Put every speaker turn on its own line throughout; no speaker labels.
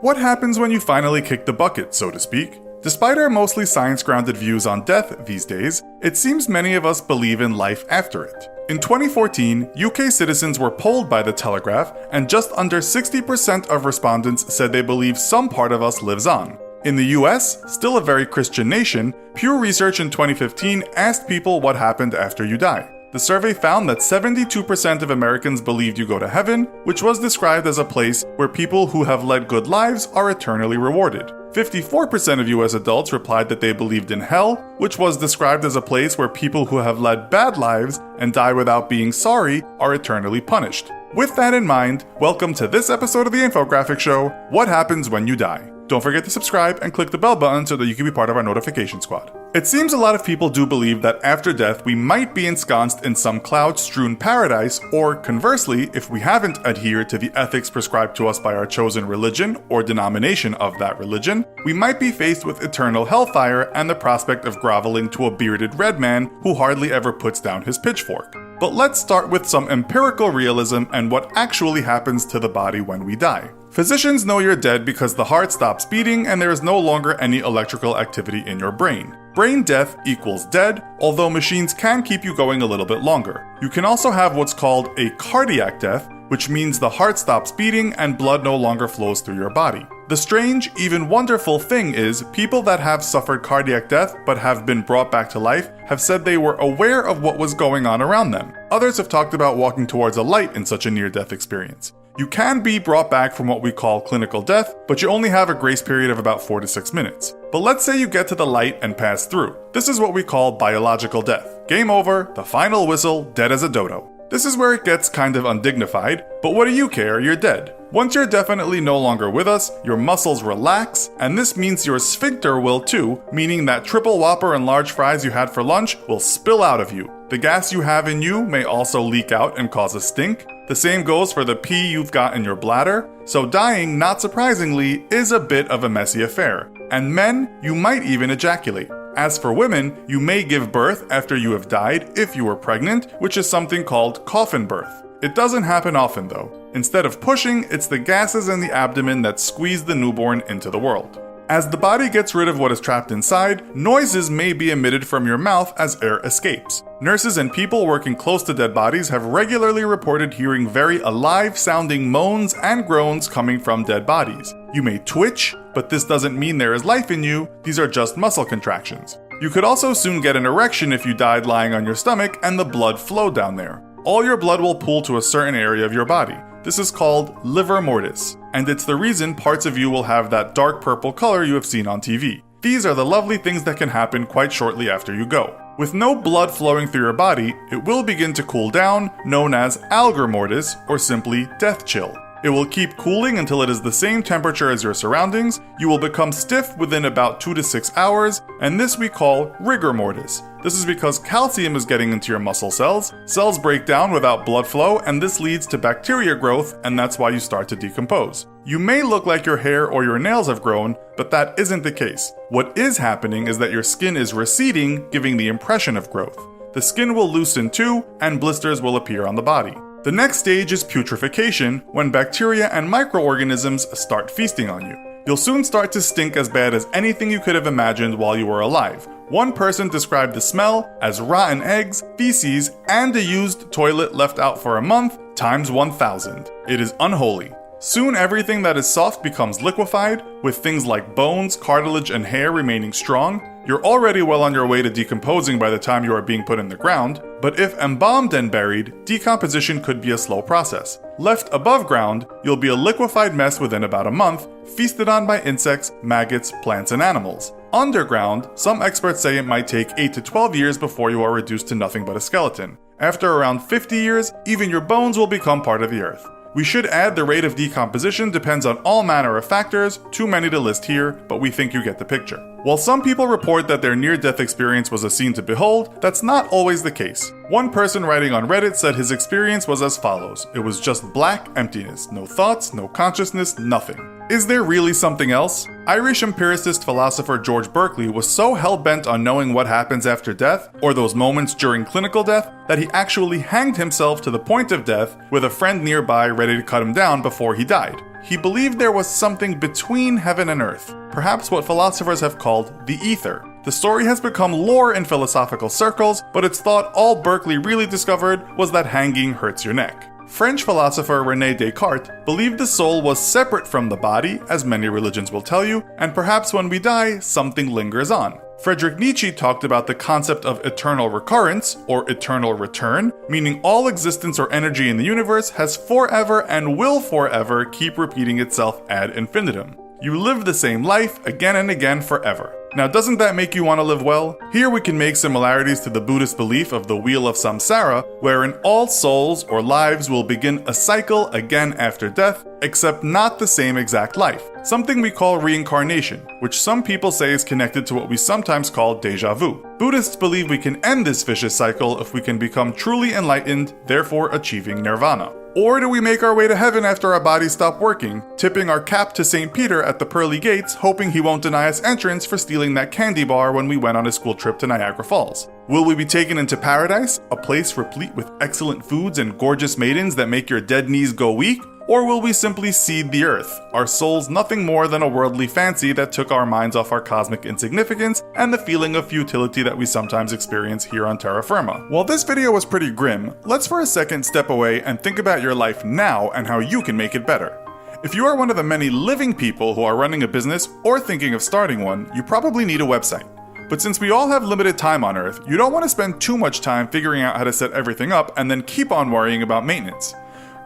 What happens when you finally kick the bucket, so to speak? Despite our mostly science-grounded views on death these days, it seems many of us believe in life after it. In 2014, UK citizens were polled by The Telegraph, and just under 60% of respondents said they believe some part of us lives on. In the US, still a very Christian nation, Pew Research in 2015 asked people what happened after you die. The survey found that 72% of Americans believed you go to heaven, which was described as a place where people who have led good lives are eternally rewarded. 54% of US adults replied that they believed in hell, which was described as a place where people who have led bad lives and die without being sorry are eternally punished. With that in mind, welcome to this episode of the Infographic Show, What Happens When You Die. Don't forget to subscribe and click the bell button so that you can be part of our notification squad. It seems a lot of people do believe that after death we might be ensconced in some cloud-strewn paradise, or conversely, if we haven't adhered to the ethics prescribed to us by our chosen religion or denomination of that religion, we might be faced with eternal hellfire and the prospect of groveling to a bearded red man who hardly ever puts down his pitchfork. But let's start with some empirical realism and what actually happens to the body when we die. Physicians know you're dead because the heart stops beating and there is no longer any electrical activity in your brain. Brain death equals dead, although machines can keep you going a little bit longer. You can also have what's called a cardiac death, which means the heart stops beating and blood no longer flows through your body. The strange, even wonderful thing is, people that have suffered cardiac death but have been brought back to life have said they were aware of what was going on around them. Others have talked about walking towards a light in such a near-death experience. You can be brought back from what we call clinical death, but you only have a grace period of about 4 to 6 minutes. But let's say you get to the light and pass through. This is what we call biological death. Game over, the final whistle, dead as a dodo. This is where it gets kind of undignified, but what do you care, you're dead. Once you're definitely no longer with us, your muscles relax, and this means your sphincter will too, meaning that triple whopper and large fries you had for lunch will spill out of you. The gas you have in you may also leak out and cause a stink. The same goes for the pee you've got in your bladder, so dying, not surprisingly, is a bit of a messy affair. And men, you might even ejaculate. As for women, you may give birth after you have died if you were pregnant, which is something called coffin birth. It doesn't happen often though. Instead of pushing, it's the gases in the abdomen that squeeze the newborn into the world. As the body gets rid of what is trapped inside, noises may be emitted from your mouth as air escapes. Nurses and people working close to dead bodies have regularly reported hearing very alive-sounding moans and groans coming from dead bodies. You may twitch, but this doesn't mean there is life in you, these are just muscle contractions. You could also soon get an erection if you died lying on your stomach and the blood flowed down there. All your blood will pool to a certain area of your body. This is called livor mortis, and it's the reason parts of you will have that dark purple color you have seen on TV. These are the lovely things that can happen quite shortly after you go. With no blood flowing through your body, it will begin to cool down, known as algor mortis, or simply death chill. It will keep cooling until it is the same temperature as your surroundings. You will become stiff within about 2 to 6 hours, and this we call rigor mortis. This is because calcium is getting into your muscle cells. Cells break down without blood flow, and this leads to bacteria growth, and that's why you start to decompose. You may look like your hair or your nails have grown, but that isn't the case. What is happening is that your skin is receding, giving the impression of growth. The skin will loosen too, and blisters will appear on the body. The next stage is putrefaction, when bacteria and microorganisms start feasting on you. You'll soon start to stink as bad as anything you could have imagined while you were alive. One person described the smell as rotten eggs, feces, and a used toilet left out for a month times 1,000. It is unholy. Soon everything that is soft becomes liquefied, with things like bones, cartilage, and hair remaining strong. You're already well on your way to decomposing by the time you are being put in the ground, but if embalmed and buried, decomposition could be a slow process. Left above ground, you'll be a liquefied mess within about a month, feasted on by insects, maggots, plants, and animals. Underground, some experts say it might take 8 to 12 years before you are reduced to nothing but a skeleton. After around 50 years, even your bones will become part of the earth. We should add the rate of decomposition depends on all manner of factors, too many to list here, but we think you get the picture. While some people report that their near-death experience was a scene to behold, that's not always the case. One person writing on Reddit said his experience was as follows. It was just black emptiness, no thoughts, no consciousness, nothing. Is there really something else? Irish empiricist philosopher George Berkeley was so hell-bent on knowing what happens after death, or those moments during clinical death, that he actually hanged himself to the point of death with a friend nearby ready to cut him down before he died. he believed there was something between heaven and earth, perhaps what philosophers have called the ether. The story has become lore in philosophical circles, but it's thought all Berkeley really discovered was that hanging hurts your neck. French philosopher René Descartes believed the soul was separate from the body, as many religions will tell you, and perhaps when we die, something lingers on. Friedrich Nietzsche talked about the concept of eternal recurrence, or eternal return, meaning all existence or energy in the universe has forever and will forever keep repeating itself ad infinitum. You live the same life again and again forever. Now, doesn't that make you want to live well? Here we can make similarities to the Buddhist belief of the Wheel of Samsara, wherein all souls or lives will begin a cycle again after death, except not the same exact life. Something we call reincarnation, which some people say is connected to what we sometimes call déjà vu. Buddhists believe we can end this vicious cycle if we can become truly enlightened, therefore achieving nirvana. Or do we make our way to heaven after our bodies stop working, tipping our cap to St. Peter at the pearly gates, hoping he won't deny us entrance for stealing that candy bar when we went on a school trip to Niagara Falls? Will we be taken into paradise, a place replete with excellent foods and gorgeous maidens that make your dead knees go weak? Or will we simply seed the earth, our souls nothing more than a worldly fancy that took our minds off our cosmic insignificance and the feeling of futility that we sometimes experience here on terra firma? While this video was pretty grim, let's for a second step away and think about your life now and how you can make it better. If you are one of the many living people who are running a business or thinking of starting one, you probably need a website. But since we all have limited time on Earth, you don't want to spend too much time figuring out how to set everything up and then keep on worrying about maintenance.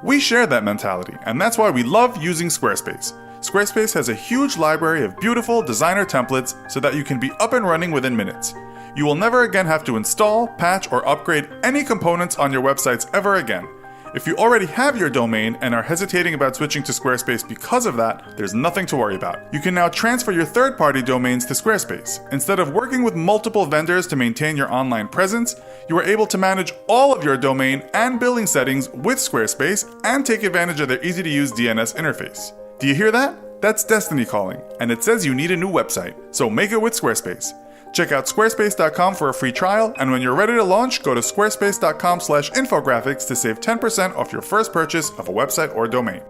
We share that mentality, and that's why we love using Squarespace. Squarespace has a huge library of beautiful designer templates so that you can be up and running within minutes. You will never again have to install, patch, or upgrade any components on your websites ever again. If you already have your domain and are hesitating about switching to Squarespace because of that, there's nothing to worry about. You can now transfer your third-party domains to Squarespace. Instead of working with multiple vendors to maintain your online presence, you are able to manage all of your domain and billing settings with Squarespace and take advantage of their easy-to-use DNS interface. Do you hear that? That's Destiny calling, and it says you need a new website, so make it with Squarespace. Check out squarespace.com for a free trial, and when you're ready to launch, go to squarespace.com/infographics to save 10% off your first purchase of a website or domain.